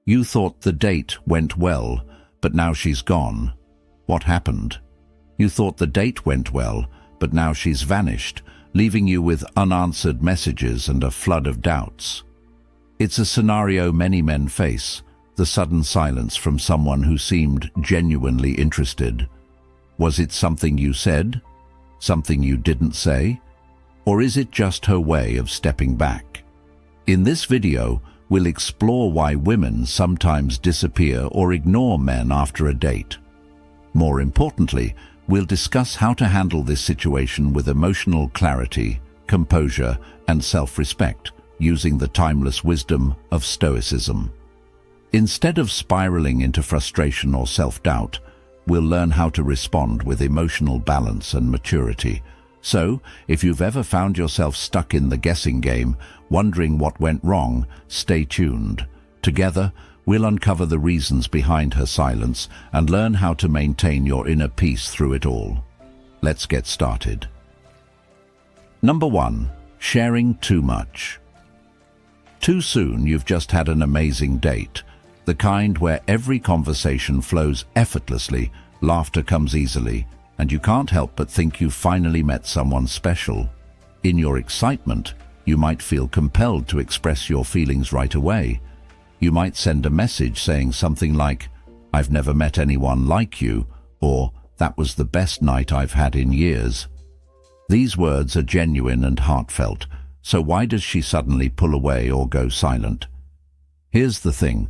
You thought the date went well, but now she's gone. What happened? You thought the date went well, but now she's vanished, leaving you with unanswered messages and a flood of doubts. It's a scenario many men face, the sudden silence from someone who seemed genuinely interested. Was it something you said? Something you didn't say? Or is it just her way of stepping back? In this video, we'll explore why women sometimes disappear or ignore men after a date. More importantly, we'll discuss how to handle this situation with emotional clarity, composure, and self-respect, using the timeless wisdom of Stoicism. Instead of spiraling into frustration or self-doubt, we'll learn how to respond with emotional balance and maturity. So, if you've ever found yourself stuck in the guessing game, wondering what went wrong, stay tuned. Together, we'll uncover the reasons behind her silence and learn how to maintain your inner peace through it all. Let's get started. Number 1. Sharing too much. Too soon you've just had an amazing date, the kind where every conversation flows effortlessly, laughter comes easily, and you can't help but think you've finally met someone special. In your excitement, you might feel compelled to express your feelings right away. You might send a message saying something like, "I've never met anyone like you," or "That was the best night I've had in years." These words are genuine and heartfelt, so why does she suddenly pull away or go silent? Here's the thing.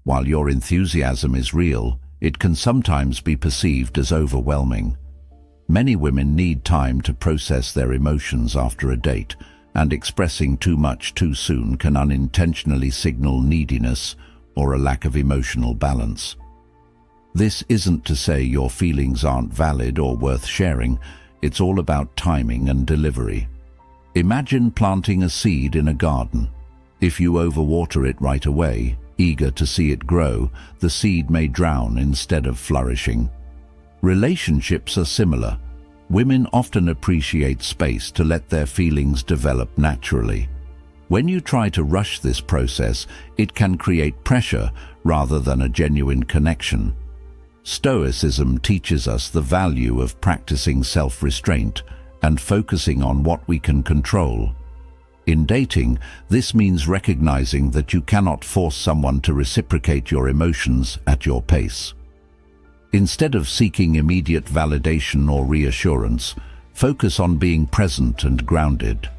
While your enthusiasm is real, it can sometimes be perceived as overwhelming. Many women need time to process their emotions after a date, and expressing too much too soon can unintentionally signal neediness or a lack of emotional balance. This isn't to say your feelings aren't valid or worth sharing. It's all about timing and delivery. Imagine planting a seed in a garden. If you overwater it right away, eager to see it grow, the seed may drown instead of flourishing. Relationships are similar. Women often appreciate space to let their feelings develop naturally. When you try to rush this process, it can create pressure rather than a genuine connection. Stoicism teaches us the value of practicing self-restraint and focusing on what we can control. In dating, this means recognizing that you cannot force someone to reciprocate your emotions at your pace. Instead of seeking immediate validation or reassurance, focus on being present and grounded.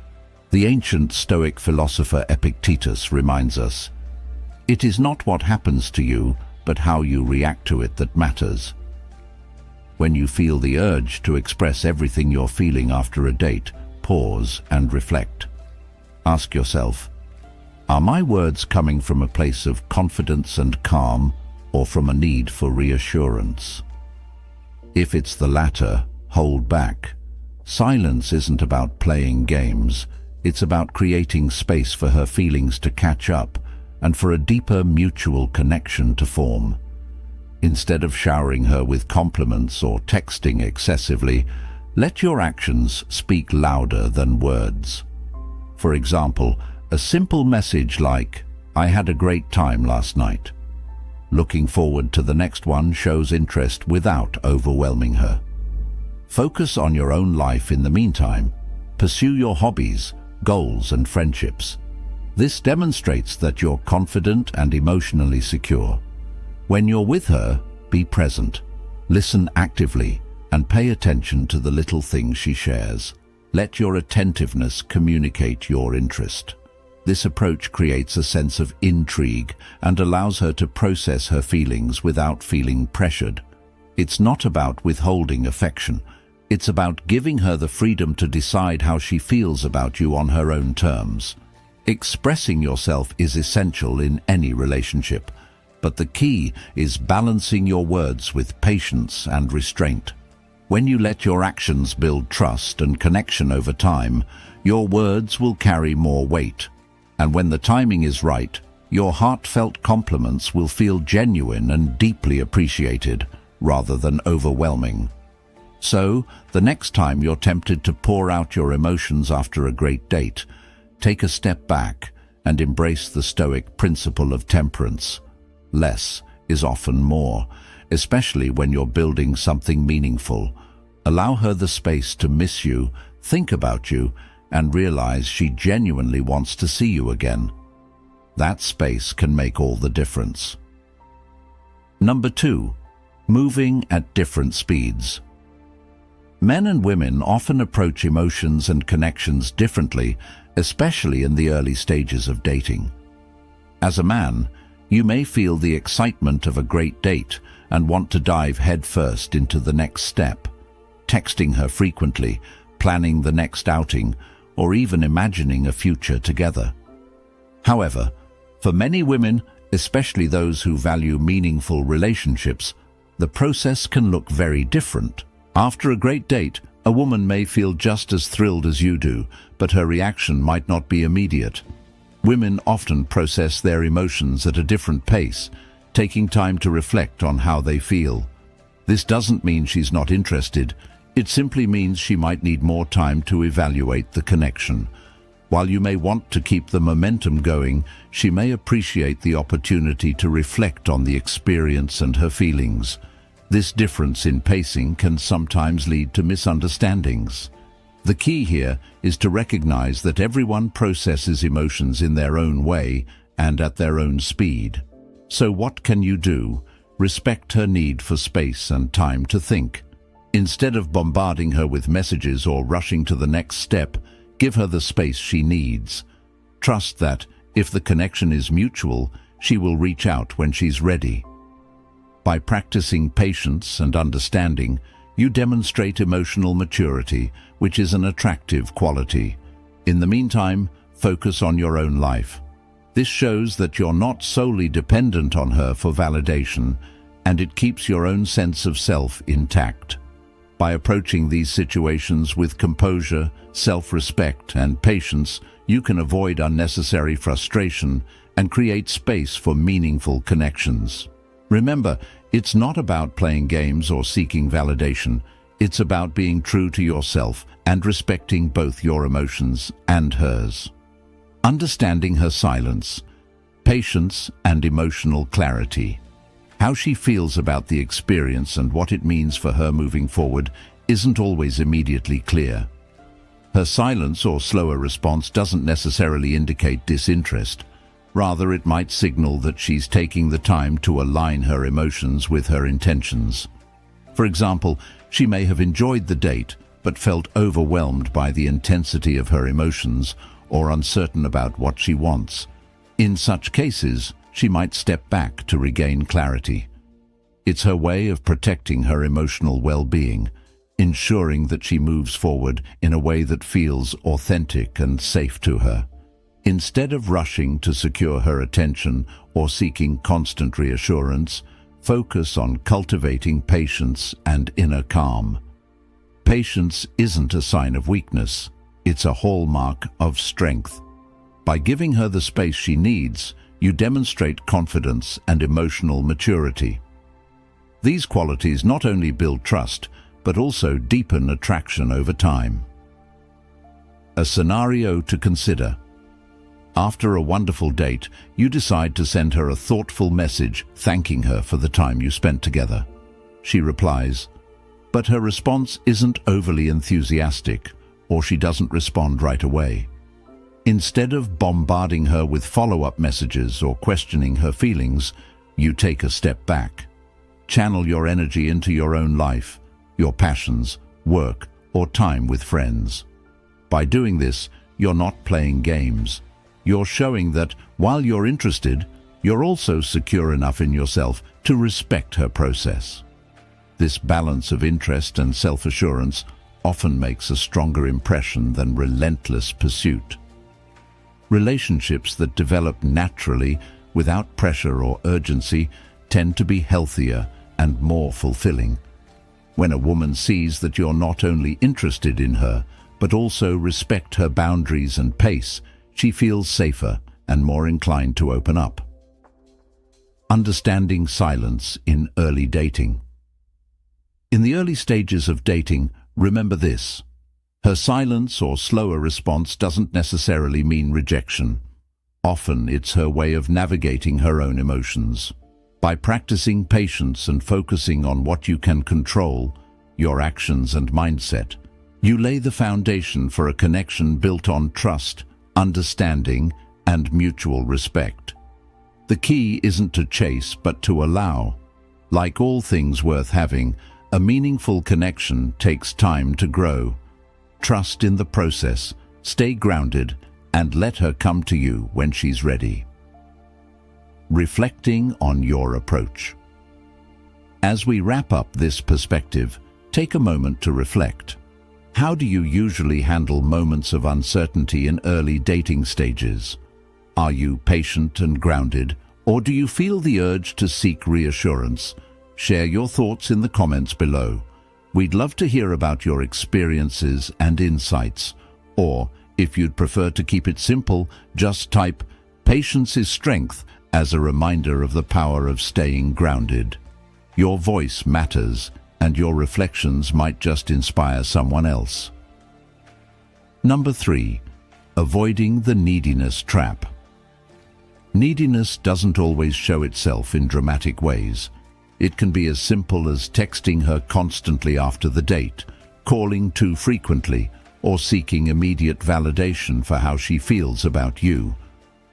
The ancient Stoic philosopher Epictetus reminds us, "It is not what happens to you, but how you react to it that matters." When you feel the urge to express everything you're feeling after a date, pause and reflect. Ask yourself, are my words coming from a place of confidence and calm, or from a need for reassurance? If it's the latter, hold back. Silence isn't about playing games. It's about creating space for her feelings to catch up and for a deeper mutual connection to form. Instead of showering her with compliments or texting excessively, let your actions speak louder than words. For example, a simple message like, "I had a great time last night." Looking forward to the next one shows interest without overwhelming her. Focus on your own life in the meantime. Pursue your hobbies, goals, and friendships. This demonstrates that you're confident and emotionally secure. When you're with her, be present. Listen actively and pay attention to the little things she shares. Let your attentiveness communicate your interest. This approach creates a sense of intrigue and allows her to process her feelings without feeling pressured. It's not about withholding affection. It's about giving her the freedom to decide how she feels about you on her own terms. Expressing yourself is essential in any relationship, but the key is balancing your words with patience and restraint. When you let your actions build trust and connection over time, your words will carry more weight. And when the timing is right, your heartfelt compliments will feel genuine and deeply appreciated, rather than overwhelming. So, the next time you're tempted to pour out your emotions after a great date, take a step back and embrace the Stoic principle of temperance. less is often more, especially when you're building something meaningful. Allow her the space to miss you, think about you, and realize she genuinely wants to see you again. That space can make all the difference. Number 2. Moving at different speeds. Men and women often approach emotions and connections differently, especially in the early stages of dating. As a man, you may feel the excitement of a great date and want to dive headfirst into the next step, texting her frequently, planning the next outing, or even imagining a future together. However, for many women, especially those who value meaningful relationships, the process can look very different. After a great date, a woman may feel just as thrilled as you do, but her reaction might not be immediate. Women often process their emotions at a different pace, taking time to reflect on how they feel. This doesn't mean she's not interested. It simply means she might need more time to evaluate the connection. While you may want to keep the momentum going, she may appreciate the opportunity to reflect on the experience and her feelings. This difference in pacing can sometimes lead to misunderstandings. The key here is to recognize that everyone processes emotions in their own way and at their own speed. So what can you do? Respect her need for space and time to think. Instead of bombarding her with messages or rushing to the next step, give her the space she needs. Trust that, if the connection is mutual, she will reach out when she's ready. By practicing patience and understanding, you demonstrate emotional maturity, which is an attractive quality. In the meantime, focus on your own life. This shows that you're not solely dependent on her for validation, and it keeps your own sense of self intact. By approaching these situations with composure, self-respect, and patience, you can avoid unnecessary frustration and create space for meaningful connections. Remember, it's not about playing games or seeking validation. It's about being true to yourself and respecting both your emotions and hers. Understanding her silence, patience, and emotional clarity. How she feels about the experience and what it means for her moving forward isn't always immediately clear. Her silence or slower response doesn't necessarily indicate disinterest. Rather, it might signal that she's taking the time to align her emotions with her intentions. For example, she may have enjoyed the date but felt overwhelmed by the intensity of her emotions or uncertain about what she wants. In such cases, she might step back to regain clarity. It's her way of protecting her emotional well-being, ensuring that she moves forward in a way that feels authentic and safe to her. Instead of rushing to secure her attention or seeking constant reassurance, focus on cultivating patience and inner calm. Patience isn't a sign of weakness, it's a hallmark of strength. By giving her the space she needs, you demonstrate confidence and emotional maturity. These qualities not only build trust, but also deepen attraction over time. A scenario to consider. After a wonderful date, you decide to send her a thoughtful message thanking her for the time you spent together. She replies, but her response isn't overly enthusiastic, or she doesn't respond right away. Instead of bombarding her with follow-up messages or questioning her feelings, you take a step back. Channel your energy into your own life, your passions, work, or time with friends. By doing this, you're not playing games. You're showing that, while you're interested, you're also secure enough in yourself to respect her process. This balance of interest and self-assurance often makes a stronger impression than relentless pursuit. Relationships that develop naturally, without pressure or urgency, tend to be healthier and more fulfilling. When a woman sees that you're not only interested in her, but also respect her boundaries and pace, she feels safer and more inclined to open up. Understanding silence in early dating. In the early stages of dating, remember this. Her silence or slower response doesn't necessarily mean rejection. Often it's her way of navigating her own emotions. By practicing patience and focusing on what you can control, your actions and mindset, you lay the foundation for a connection built on trust, understanding, and mutual respect. The key isn't to chase, but to allow. Like all things worth having, a meaningful connection takes time to grow. Trust in the process, stay grounded, and let her come to you when she's ready. Reflecting on your approach. As we wrap up this perspective, take a moment to reflect. How do you usually handle moments of uncertainty in early dating stages? Are you patient and grounded, or do you feel the urge to seek reassurance? Share your thoughts in the comments below. We'd love to hear about your experiences and insights. Or, if you'd prefer to keep it simple, just type "Patience is strength" as a reminder of the power of staying grounded. Your voice matters, and your reflections might just inspire someone else. Number 3. Avoiding the neediness trap. Neediness doesn't always show itself in dramatic ways. It can be as simple as texting her constantly after the date, calling too frequently, or seeking immediate validation for how she feels about you.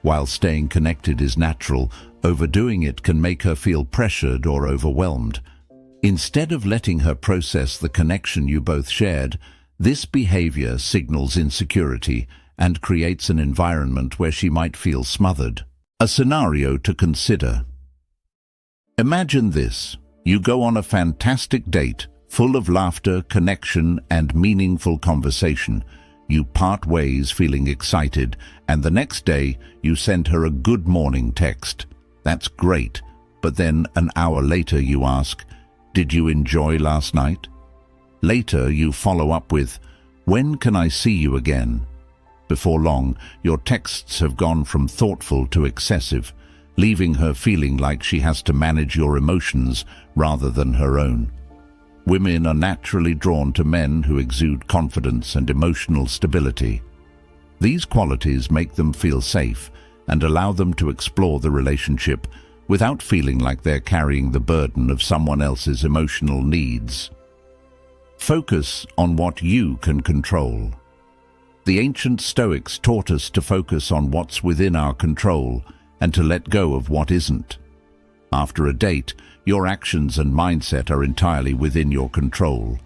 While staying connected is natural, overdoing it can make her feel pressured or overwhelmed. Instead of letting her process the connection you both shared, this behavior signals insecurity and creates an environment where she might feel smothered. A scenario to consider. Imagine this. You go on a fantastic date, full of laughter, connection, and meaningful conversation. You part ways feeling excited, and the next day you send her a good morning text. That's great, but then an hour later you ask, "Did you enjoy last night?" Later you follow up with, "When can I see you again?" Before long, your texts have gone from thoughtful to excessive, leaving her feeling like she has to manage your emotions rather than her own. Women are naturally drawn to men who exude confidence and emotional stability. These qualities make them feel safe and allow them to explore the relationship without feeling like they're carrying the burden of someone else's emotional needs. Focus on what you can control. The ancient Stoics taught us to focus on what's within our control and to let go of what isn't. After a date, your actions and mindset are entirely within your control.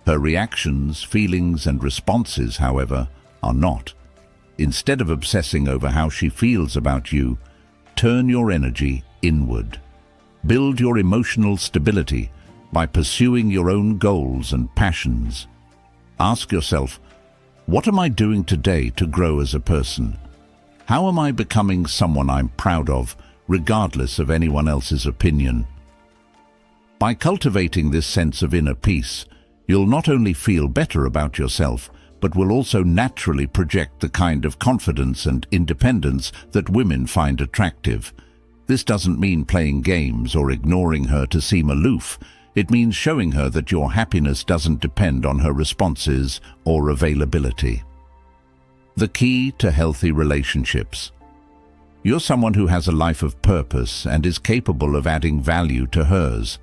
Her reactions, feelings, and responses, however, are not. Instead of obsessing over how she feels about you, turn your energy inward. Build your emotional stability by pursuing your own goals and passions. Ask yourself, what am I doing today to grow as a person? How am I becoming someone I'm proud of, regardless of anyone else's opinion? By cultivating this sense of inner peace, you'll not only feel better about yourself, but will also naturally project the kind of confidence and independence that women find attractive. This doesn't mean playing games or ignoring her to seem aloof. It means showing her that your happiness doesn't depend on her responses or availability. The key to healthy relationships. You're someone who has a life of purpose and is capable of adding value to hers,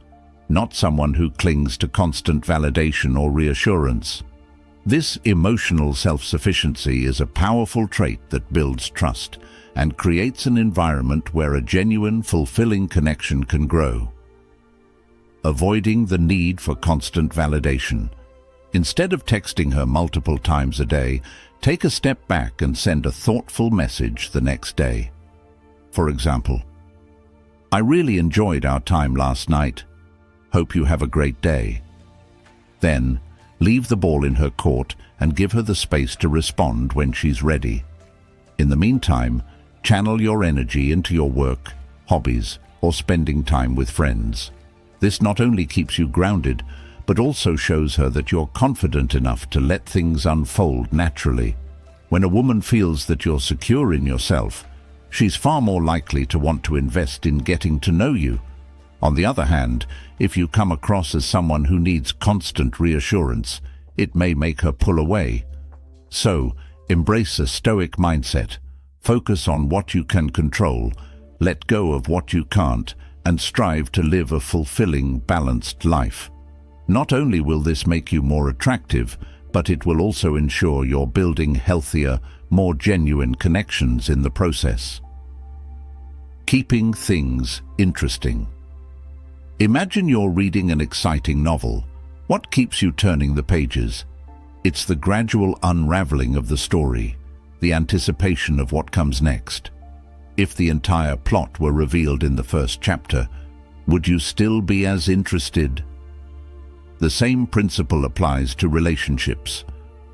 not someone who clings to constant validation or reassurance. This emotional self-sufficiency is a powerful trait that builds trust and creates an environment where a genuine, fulfilling connection can grow. Avoiding the need for constant validation. Instead of texting her multiple times a day, take a step back and send a thoughtful message the next day. For example, "I really enjoyed our time last night. Hope you have a great day." Then, leave the ball in her court and give her the space to respond when she's ready. In the meantime, channel your energy into your work, hobbies, or spending time with friends. This not only keeps you grounded, but also shows her that you're confident enough to let things unfold naturally. When a woman feels that you're secure in yourself, she's far more likely to want to invest in getting to know you. On the other hand, if you come across as someone who needs constant reassurance, it may make her pull away. So, embrace a stoic mindset. Focus on what you can control, let go of what you can't, and strive to live a fulfilling, balanced life. Not only will this make you more attractive, but it will also ensure you're building healthier, more genuine connections in the process. Keeping things interesting. Imagine you're reading an exciting novel. What keeps you turning the pages? It's the gradual unraveling of the story, the anticipation of what comes next. If the entire plot were revealed in the first chapter, would you still be as interested? The same principle applies to relationships.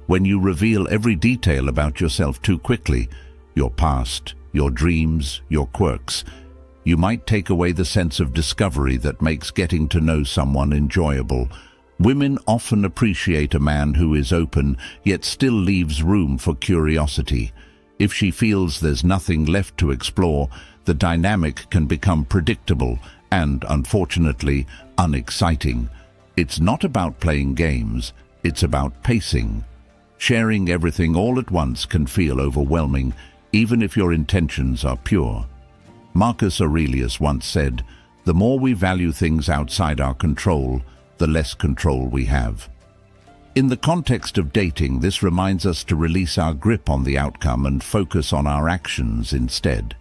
When you reveal every detail about yourself too quickly, your past, your dreams, your quirks, you might take away the sense of discovery that makes getting to know someone enjoyable. Women often appreciate a man who is open, yet still leaves room for curiosity. If she feels there's nothing left to explore, the dynamic can become predictable and, unfortunately, unexciting. It's not about playing games, it's about pacing. Sharing everything all at once can feel overwhelming, even if your intentions are pure. Marcus Aurelius once said, "The more we value things outside our control, the less control we have." In the context of dating, this reminds us to release our grip on the outcome and focus on our actions instead.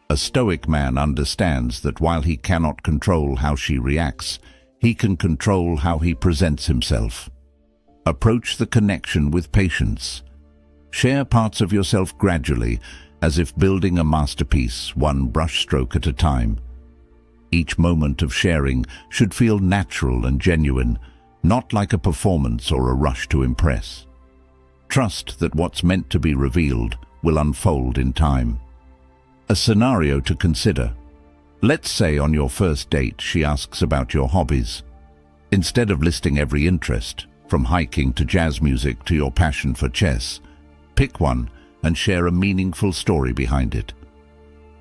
A stoic man understands that while he cannot control how she reacts, he can control how he presents himself. Approach the connection with patience. Share parts of yourself gradually, as if building a masterpiece, one brushstroke at a time. Each moment of sharing should feel natural and genuine, not like a performance or a rush to impress. Trust that what's meant to be revealed will unfold in time. A scenario to consider. Let's say on your first date she asks about your hobbies. Instead of listing every interest, from hiking to jazz music to your passion for chess, pick one and share a meaningful story behind it.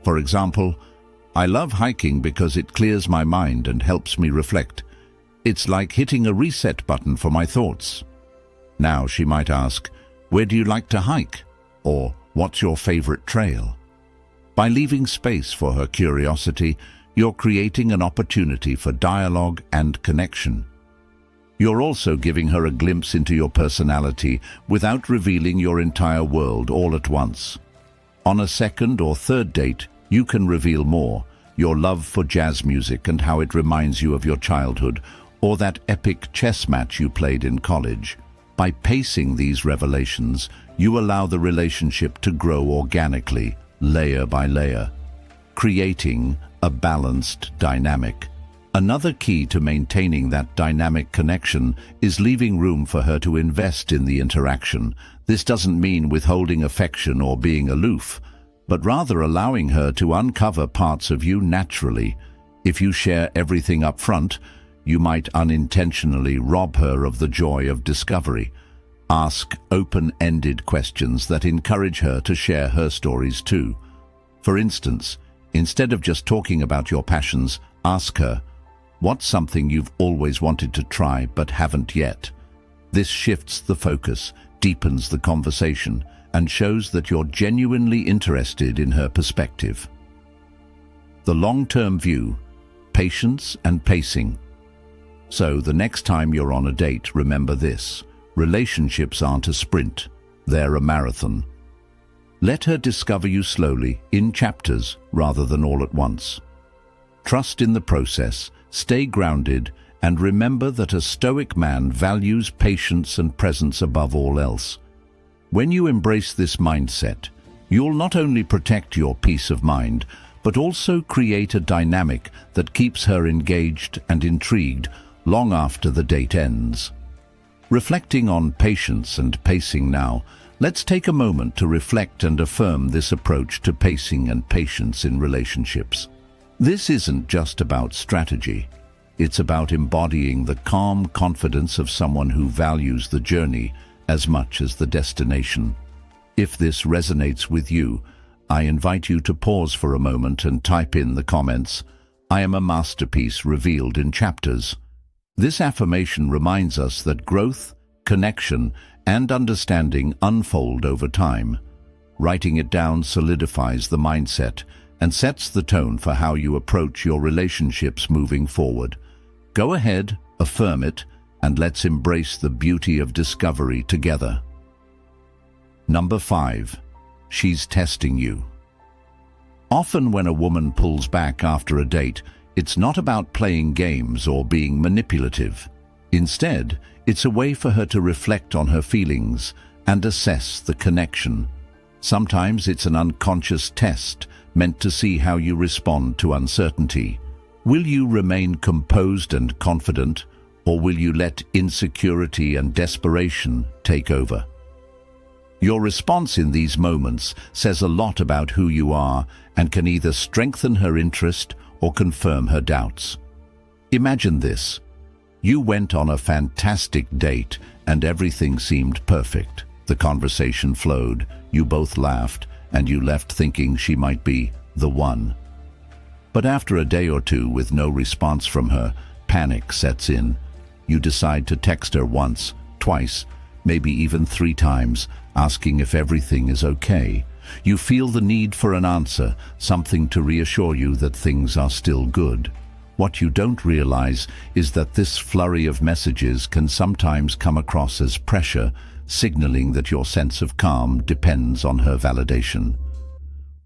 For example, "I love hiking because it clears my mind and helps me reflect. It's like hitting a reset button for my thoughts." Now she might ask, "Where do you like to hike?" Or, "What's your favorite trail?" By leaving space for her curiosity, you're creating an opportunity for dialogue and connection. You're also giving her a glimpse into your personality without revealing your entire world all at once. On a second or third date, you can reveal more: your love for jazz music and how it reminds you of your childhood, or that epic chess match you played in college. By pacing these revelations, you allow the relationship to grow organically, layer by layer, creating a balanced dynamic. Another key to maintaining that dynamic connection is leaving room for her to invest in the interaction. This doesn't mean withholding affection or being aloof, but rather allowing her to uncover parts of you naturally. If you share everything up front, you might unintentionally rob her of the joy of discovery. Ask open-ended questions that encourage her to share her stories too. For instance, instead of just talking about your passions, ask her, "What's something you've always wanted to try but haven't yet?" This shifts the focus, deepens the conversation, and shows that you're genuinely interested in her perspective. The long-term view, patience and pacing. So the next time you're on a date, remember this: relationships aren't a sprint, they're a marathon. Let her discover you slowly, in chapters, rather than all at once. Trust in the process, stay grounded, and remember that a stoic man values patience and presence above all else. When you embrace this mindset, you'll not only protect your peace of mind, but also create a dynamic that keeps her engaged and intrigued long after the date ends. Reflecting on patience and pacing now, let's take a moment to reflect and affirm this approach to pacing and patience in relationships. This isn't just about strategy. It's about embodying the calm confidence of someone who values the journey as much as the destination. If this resonates with you, I invite you to pause for a moment and type in the comments, "I am a masterpiece revealed in chapters." This affirmation reminds us that growth, connection, and understanding unfold over time. Writing it down solidifies the mindset and sets the tone for how you approach your relationships moving forward. Go ahead, affirm it, and let's embrace the beauty of discovery together. Number 5. She's testing you. Often when a woman pulls back after a date, it's not about playing games or being manipulative. Instead, it's a way for her to reflect on her feelings and assess the connection. Sometimes it's an unconscious test meant to see how you respond to uncertainty. Will you remain composed and confident, or will you let insecurity and desperation take over? Your response in these moments says a lot about who you are and can either strengthen her interest or confirm her doubts. Imagine this. You went on a fantastic date and everything seemed perfect. The conversation flowed, you both laughed, and you left thinking she might be the one. But after a day or two with no response from her, panic sets in. You decide to text her once, twice, maybe even 3 times, asking if everything is okay. You feel the need for an answer, something to reassure you that things are still good. What you don't realize is that this flurry of messages can sometimes come across as pressure, signaling that your sense of calm depends on her validation.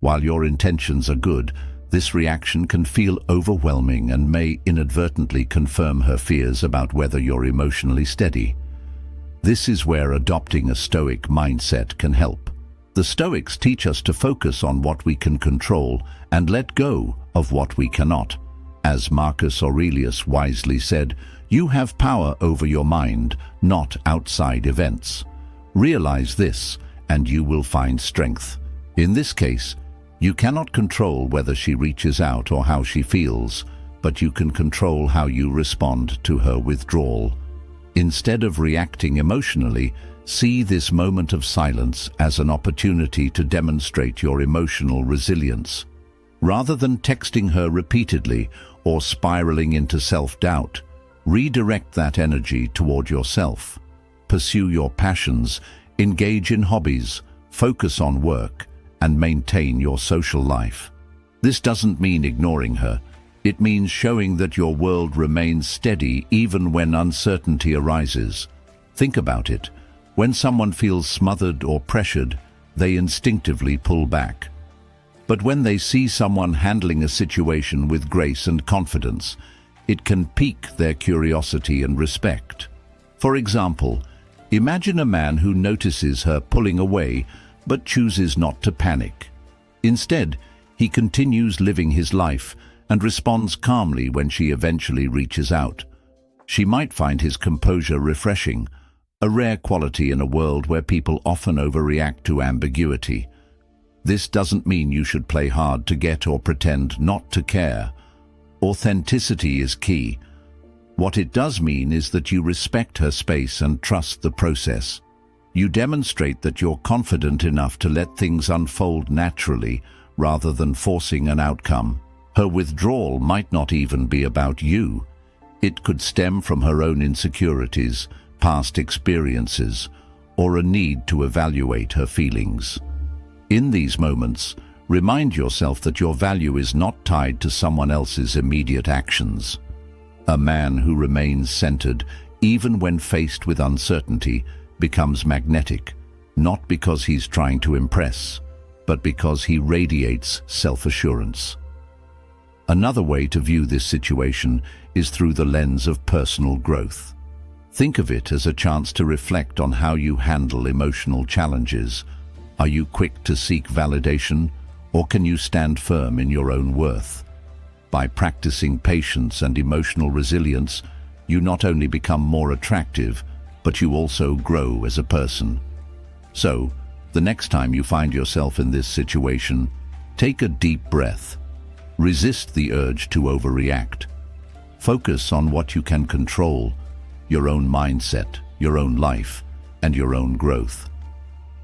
While your intentions are good, this reaction can feel overwhelming and may inadvertently confirm her fears about whether you're emotionally steady. This is where adopting a stoic mindset can help. The Stoics teach us to focus on what we can control and let go of what we cannot. As Marcus Aurelius wisely said, you have power over your mind, not outside events. Realize this, and you will find strength. In this case, you cannot control whether she reaches out or how she feels, but you can control how you respond to her withdrawal. Instead of reacting emotionally, see this moment of silence as an opportunity to demonstrate your emotional resilience. Rather than texting her repeatedly or spiraling into self-doubt, redirect that energy toward yourself. Pursue your passions, engage in hobbies, focus on work, and maintain your social life. This doesn't mean ignoring her. It means showing that your world remains steady even when uncertainty arises. Think about it. When someone feels smothered or pressured, they instinctively pull back. But when they see someone handling a situation with grace and confidence, it can pique their curiosity and respect. For example, imagine a man who notices her pulling away but chooses not to panic. Instead, he continues living his life and responds calmly when she eventually reaches out. She might find his composure refreshing, a rare quality in a world where people often overreact to ambiguity. This doesn't mean you should play hard to get or pretend not to care. Authenticity is key. What it does mean is that you respect her space and trust the process. You demonstrate that you're confident enough to let things unfold naturally rather than forcing an outcome. Her withdrawal might not even be about you. It could stem from her own insecurities, past experiences, or a need to evaluate her feelings. In these moments, remind yourself that your value is not tied to someone else's immediate actions. A man who remains centered, even when faced with uncertainty, becomes magnetic, not because he's trying to impress, but because he radiates self-assurance. Another way to view this situation is through the lens of personal growth. Think of it as a chance to reflect on how you handle emotional challenges. Are you quick to seek validation, or can you stand firm in your own worth? By practicing patience and emotional resilience, you not only become more attractive, but you also grow as a person. So, the next time you find yourself in this situation, take a deep breath. Resist the urge to overreact. Focus on what you can control, your own mindset, your own life, and your own growth.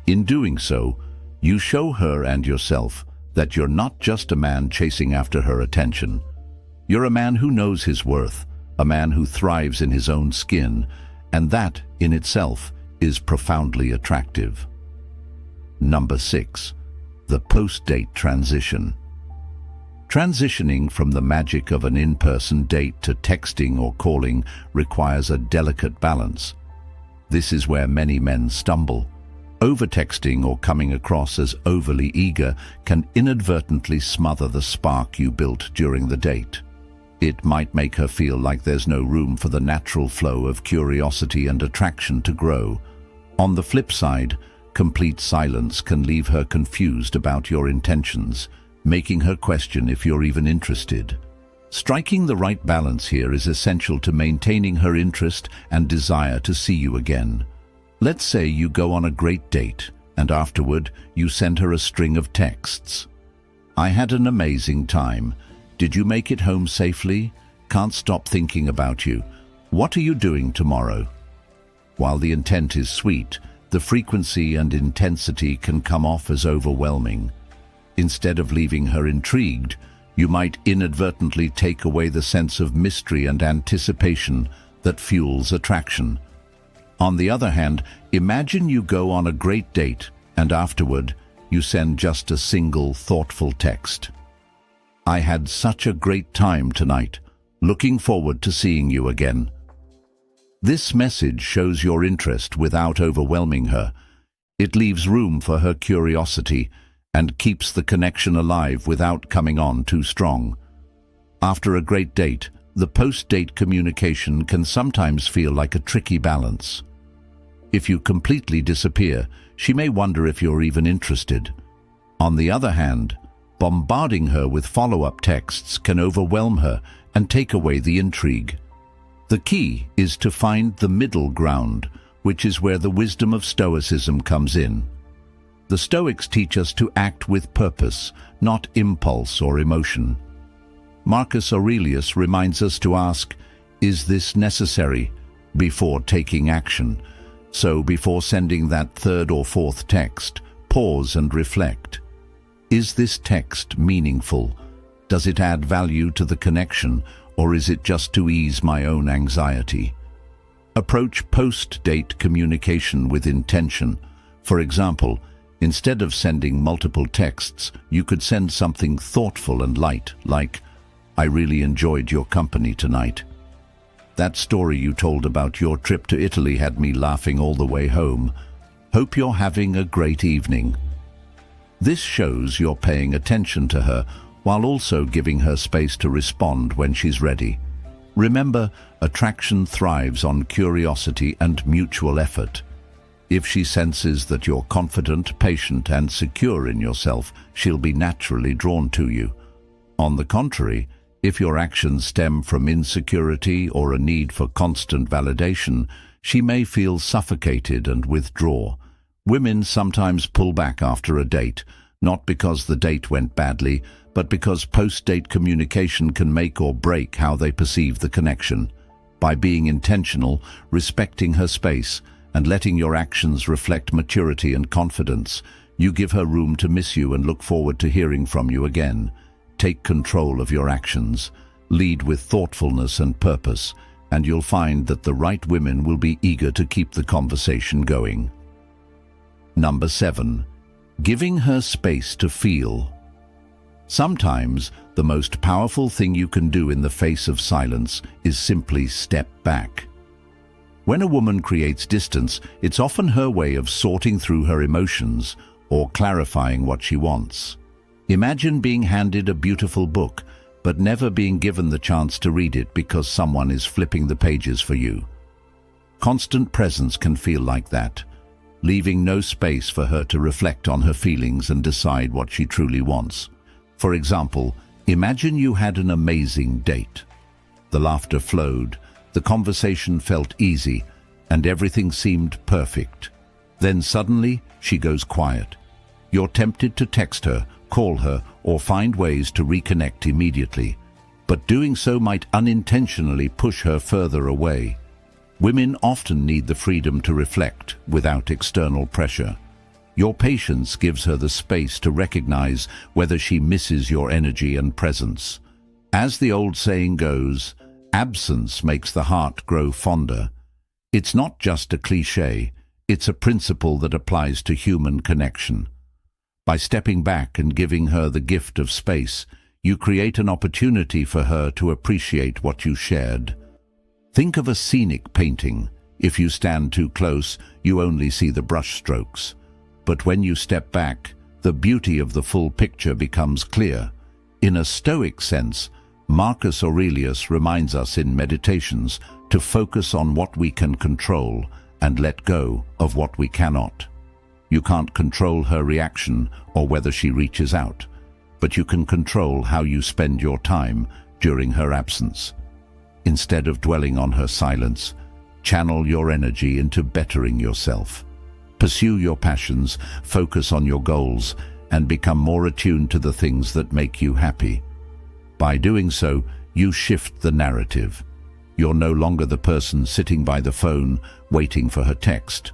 In doing so, you show her and yourself that you're not just a man chasing after her attention. You're a man who knows his worth, a man who thrives in his own skin, and that, in itself, is profoundly attractive. Number 6. The post-date transition. Transitioning from the magic of an in-person date to texting or calling requires a delicate balance. This is where many men stumble. Over-texting or coming across as overly eager can inadvertently smother the spark you built during the date. It might make her feel like there's no room for the natural flow of curiosity and attraction to grow. On the flip side, complete silence can leave her confused about your intentions, making her question if you're even interested. Striking the right balance here is essential to maintaining her interest and desire to see you again. Let's say you go on a great date, and afterward you send her a string of texts. "I had an amazing time. Did you make it home safely? Can't stop thinking about you. What are you doing tomorrow?" While the intent is sweet, the frequency and intensity can come off as overwhelming. Instead of leaving her intrigued, you might inadvertently take away the sense of mystery and anticipation that fuels attraction. On the other hand, imagine you go on a great date and afterward you send just a single thoughtful text. "I had such a great time tonight. Looking forward to seeing you again." This message shows your interest without overwhelming her. It leaves room for her curiosity and keeps the connection alive without coming on too strong. After a great date, the post-date communication can sometimes feel like a tricky balance. If you completely disappear, she may wonder if you're even interested. On the other hand, bombarding her with follow-up texts can overwhelm her and take away the intrigue. The key is to find the middle ground, which is where the wisdom of Stoicism comes in. The Stoics teach us to act with purpose, not impulse or emotion. Marcus Aurelius reminds us to ask, "Is this necessary?" before taking action. So before sending that third or fourth text, pause and reflect. Is this text meaningful? Does it add value to the connection, or is it just to ease my own anxiety? Approach post-date communication with intention. For example, instead of sending multiple texts, you could send something thoughtful and light, like, "I really enjoyed your company tonight. That story you told about your trip to Italy had me laughing all the way home. Hope you're having a great evening." This shows you're paying attention to her while also giving her space to respond when she's ready. Remember, attraction thrives on curiosity and mutual effort. If she senses that you're confident, patient, and secure in yourself, she'll be naturally drawn to you. On the contrary, if your actions stem from insecurity or a need for constant validation, she may feel suffocated and withdraw. Women sometimes pull back after a date, not because the date went badly, but because post-date communication can make or break how they perceive the connection. By being intentional, respecting her space, and letting your actions reflect maturity and confidence, you give her room to miss you and look forward to hearing from you again. Take control of your actions, lead with thoughtfulness and purpose, and you'll find that the right women will be eager to keep the conversation going. Number 7. Giving her space to feel. Sometimes, the most powerful thing you can do in the face of silence is simply step back. When a woman creates distance, it's often her way of sorting through her emotions or clarifying what she wants. Imagine being handed a beautiful book, but never being given the chance to read it because someone is flipping the pages for you. Constant presence can feel like that, leaving no space for her to reflect on her feelings and decide what she truly wants. For example, imagine you had an amazing date. The laughter flowed, the conversation felt easy, and everything seemed perfect. Then suddenly, she goes quiet. You're tempted to text her, call her, or find ways to reconnect immediately. But doing so might unintentionally push her further away. Women often need the freedom to reflect without external pressure. Your patience gives her the space to recognize whether she misses your energy and presence. As the old saying goes, absence makes the heart grow fonder. It's not just a cliché, it's a principle that applies to human connection. By stepping back and giving her the gift of space, you create an opportunity for her to appreciate what you shared. Think of a scenic painting. If you stand too close, you only see the brushstrokes. But when you step back, the beauty of the full picture becomes clear. In a Stoic sense, Marcus Aurelius reminds us in Meditations to focus on what we can control and let go of what we cannot. You can't control her reaction or whether she reaches out, but you can control how you spend your time during her absence. Instead of dwelling on her silence, channel your energy into bettering yourself. Pursue your passions, focus on your goals, and become more attuned to the things that make you happy. By doing so, you shift the narrative. You're no longer the person sitting by the phone waiting for her text.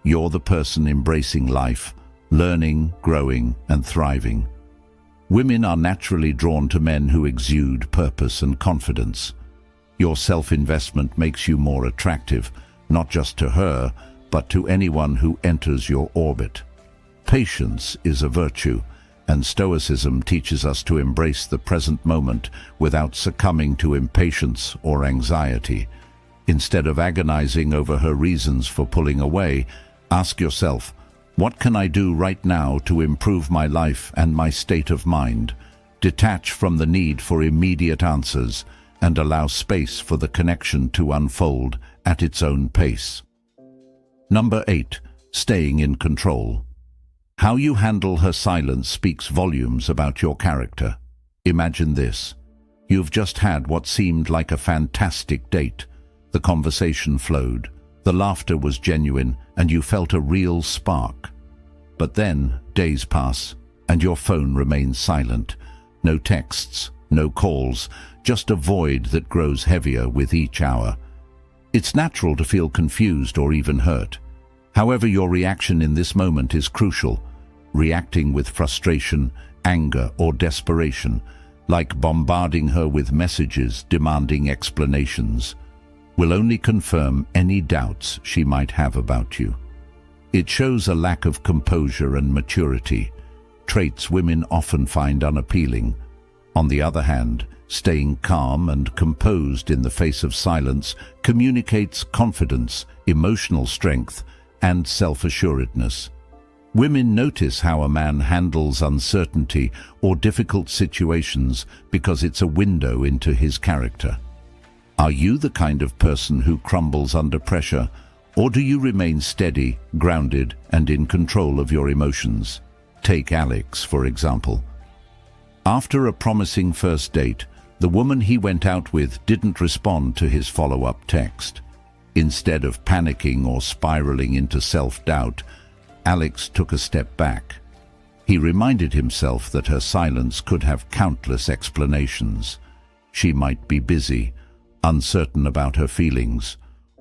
You're the person embracing life, learning, growing, and thriving. Women are naturally drawn to men who exude purpose and confidence. Your self-investment makes you more attractive, not just to her, but to anyone who enters your orbit. Patience is a virtue, and Stoicism teaches us to embrace the present moment without succumbing to impatience or anxiety. Instead of agonizing over her reasons for pulling away, ask yourself, what can I do right now to improve my life and my state of mind? Detach from the need for immediate answers and allow space for the connection to unfold at its own pace. Number 8. Staying in control. How you handle her silence speaks volumes about your character. Imagine this. You've just had what seemed like a fantastic date. The conversation flowed, the laughter was genuine, and you felt a real spark. But then, days pass, and your phone remains silent. No texts, no calls, just a void that grows heavier with each hour. It's natural to feel confused or even hurt. However, your reaction in this moment is crucial. Reacting with frustration, anger, or desperation, like bombarding her with messages demanding explanations, will only confirm any doubts she might have about you. It shows a lack of composure and maturity, traits women often find unappealing. On the other hand, staying calm and composed in the face of silence communicates confidence, emotional strength, and self-assuredness. Women notice how a man handles uncertainty or difficult situations because it's a window into his character. Are you the kind of person who crumbles under pressure, or do you remain steady, grounded, and in control of your emotions? Take Alex, for example. After a promising first date, the woman he went out with didn't respond to his follow-up text. Instead of panicking or spiraling into self-doubt, Alex took a step back. He reminded himself that her silence could have countless explanations. She might be busy, uncertain about her feelings,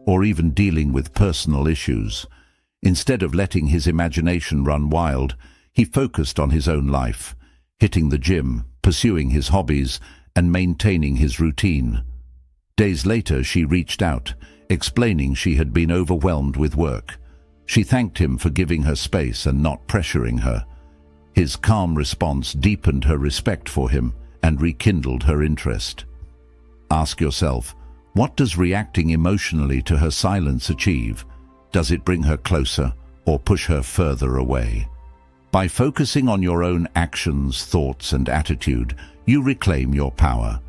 or even dealing with personal issues. Instead of letting his imagination run wild, he focused on his own life, hitting the gym, pursuing his hobbies, and maintaining his routine. Days later, she reached out, explaining she had been overwhelmed with work. She thanked him for giving her space and not pressuring her. His calm response deepened her respect for him and rekindled her interest. Ask yourself, what does reacting emotionally to her silence achieve? Does it bring her closer or push her further away? By focusing on your own actions, thoughts, and attitude, you reclaim your power.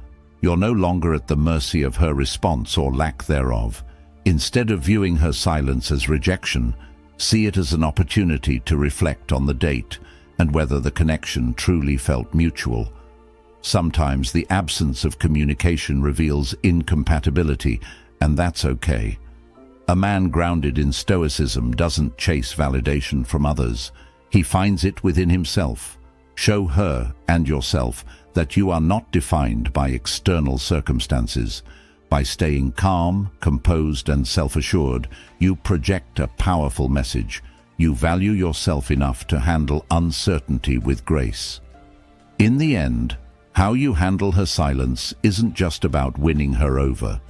You're no longer at the mercy of her response or lack thereof. Instead of viewing her silence as rejection, see it as an opportunity to reflect on the date and whether the connection truly felt mutual. Sometimes the absence of communication reveals incompatibility, and that's okay. A man grounded in Stoicism doesn't chase validation from others. He finds it within himself. Show her and yourself that you are not defined by external circumstances. By staying calm, composed, and self-assured, you project a powerful message. You value yourself enough to handle uncertainty with grace. In the end, how you handle her silence isn't just about winning her over.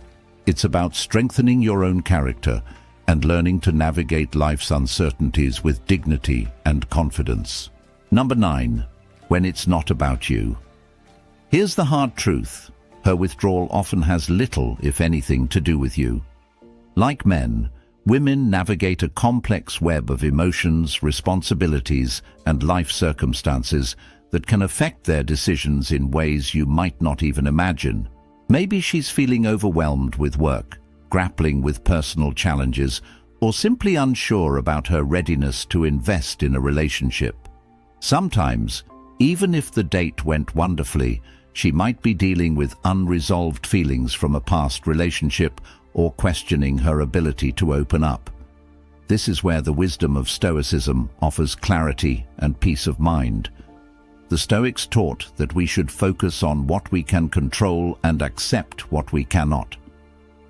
It's about strengthening your own character and learning to navigate life's uncertainties with dignity and confidence. Number 9. When it's not about you. Here's the hard truth. Her withdrawal often has little, if anything, to do with you. Like men, women navigate a complex web of emotions, responsibilities, and life circumstances that can affect their decisions in ways you might not even imagine. Maybe she's feeling overwhelmed with work, grappling with personal challenges, or simply unsure about her readiness to invest in a relationship. Sometimes, even if the date went wonderfully, she might be dealing with unresolved feelings from a past relationship or questioning her ability to open up. This is where the wisdom of Stoicism offers clarity and peace of mind. The Stoics taught that we should focus on what we can control and accept what we cannot.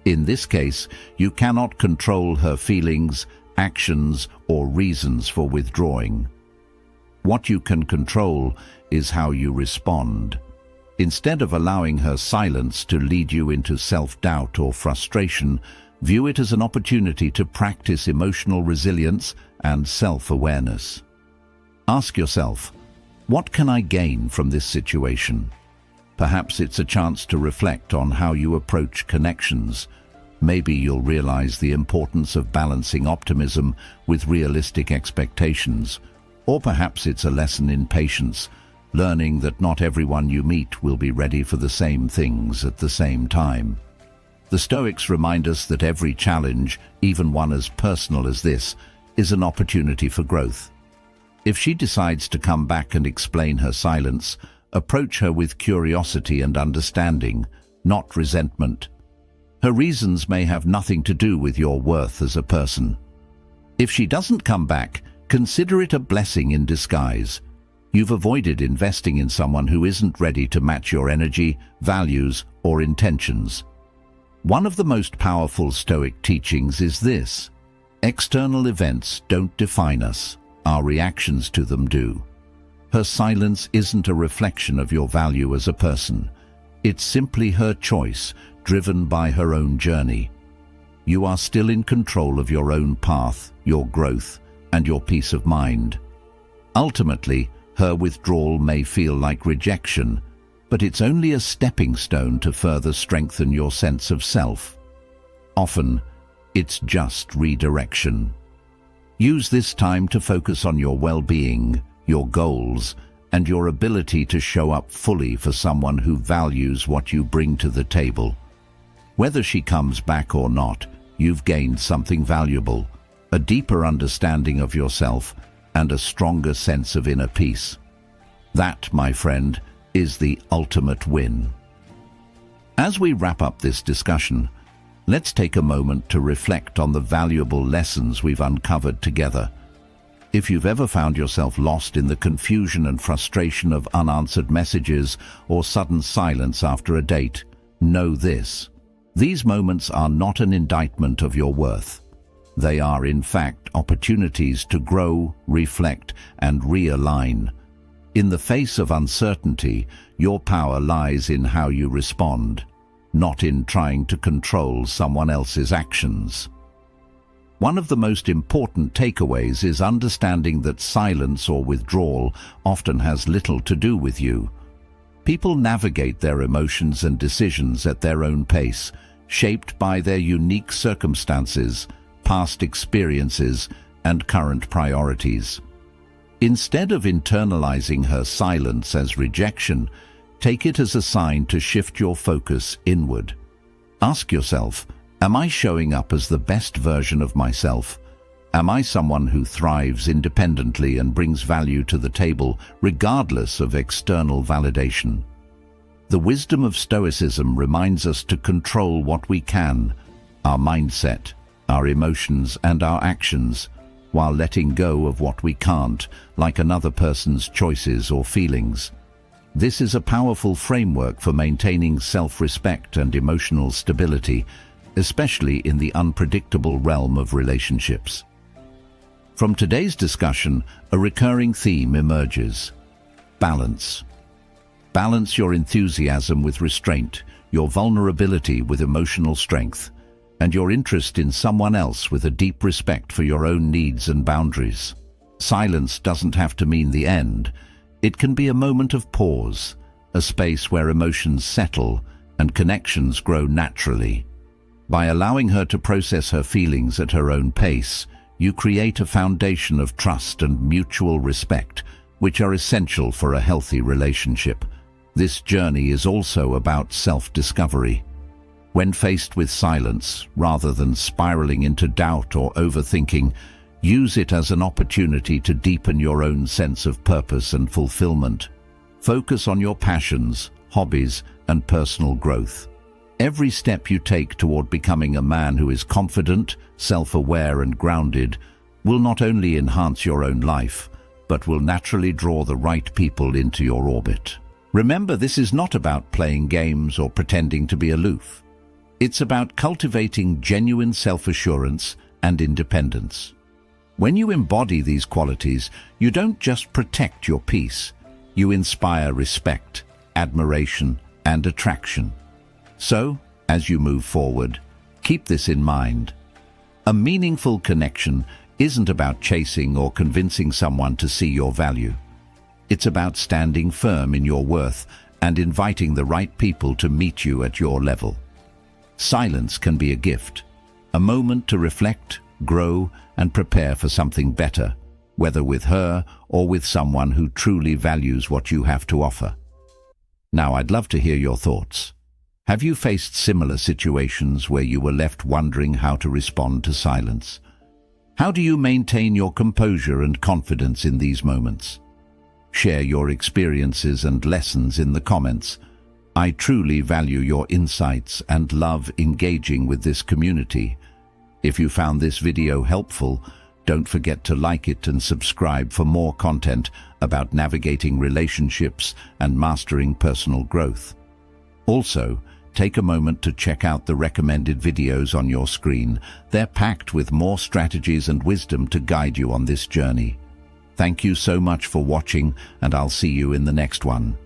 In this case, you cannot control her feelings, actions, or reasons for withdrawing. What you can control is how you respond. Instead of allowing her silence to lead you into self-doubt or frustration, view it as an opportunity to practice emotional resilience and self-awareness. Ask yourself, what can I gain from this situation? Perhaps it's a chance to reflect on how you approach connections. Maybe you'll realize the importance of balancing optimism with realistic expectations. Or perhaps it's a lesson in patience, learning that not everyone you meet will be ready for the same things at the same time. The Stoics remind us that every challenge, even one as personal as this, is an opportunity for growth. If she decides to come back and explain her silence, approach her with curiosity and understanding, not resentment. Her reasons may have nothing to do with your worth as a person. If she doesn't come back, consider it a blessing in disguise. You've avoided investing in someone who isn't ready to match your energy, values, or intentions. One of the most powerful Stoic teachings is this: external events don't define us, our reactions to them do. Her silence isn't a reflection of your value as a person. It's simply her choice, driven by her own journey. You are still in control of your own path, your growth, and your peace of mind. Ultimately, her withdrawal may feel like rejection, but it's only a stepping stone to further strengthen your sense of self. Often, it's just redirection. Use this time to focus on your well-being, your goals, and your ability to show up fully for someone who values what you bring to the table. Whether she comes back or not, you've gained something valuable, a deeper understanding of yourself, and a stronger sense of inner peace. That, my friend, is the ultimate win. As we wrap up this discussion, let's take a moment to reflect on the valuable lessons we've uncovered together. If you've ever found yourself lost in the confusion and frustration of unanswered messages or sudden silence after a date, know this: these moments are not an indictment of your worth. They are, in fact, opportunities to grow, reflect, and realign. In the face of uncertainty, your power lies in how you respond, not in trying to control someone else's actions. One of the most important takeaways is understanding that silence or withdrawal often has little to do with you. People navigate their emotions and decisions at their own pace, shaped by their unique circumstances, past experiences, and current priorities. Instead of internalizing her silence as rejection, take it as a sign to shift your focus inward. Ask yourself, am I showing up as the best version of myself? Am I someone who thrives independently and brings value to the table, regardless of external validation? The wisdom of Stoicism reminds us to control what we can, our mindset, our emotions, and our actions, while letting go of what we can't, like another person's choices or feelings. This is a powerful framework for maintaining self-respect and emotional stability, especially in the unpredictable realm of relationships. From today's discussion, a recurring theme emerges: balance. Balance your enthusiasm with restraint, your vulnerability with emotional strength, and your interest in someone else with a deep respect for your own needs and boundaries. Silence doesn't have to mean the end. It can be a moment of pause, a space where emotions settle and connections grow naturally. By allowing her to process her feelings at her own pace, you create a foundation of trust and mutual respect, which are essential for a healthy relationship. This journey is also about self-discovery. When faced with silence, rather than spiraling into doubt or overthinking, use it as an opportunity to deepen your own sense of purpose and fulfillment. Focus on your passions, hobbies, and personal growth. Every step you take toward becoming a man who is confident, self-aware, and grounded will not only enhance your own life, but will naturally draw the right people into your orbit. Remember, this is not about playing games or pretending to be aloof. It's about cultivating genuine self-assurance and independence. When you embody these qualities, you don't just protect your peace, you inspire respect, admiration, and attraction. So, as you move forward, keep this in mind. A meaningful connection isn't about chasing or convincing someone to see your value. It's about standing firm in your worth and inviting the right people to meet you at your level. Silence can be a gift, a moment to reflect, grow, and prepare for something better, whether with her or with someone who truly values what you have to offer. Now, I'd love to hear your thoughts. Have you faced similar situations where you were left wondering how to respond to silence? How do you maintain your composure and confidence in these moments? Share your experiences and lessons in the comments. I truly value your insights and love engaging with this community. If you found this video helpful, don't forget to like it and subscribe for more content about navigating relationships and mastering personal growth. Also, take a moment to check out the recommended videos on your screen. They're packed with more strategies and wisdom to guide you on this journey. Thank you so much for watching, and I'll see you in the next one.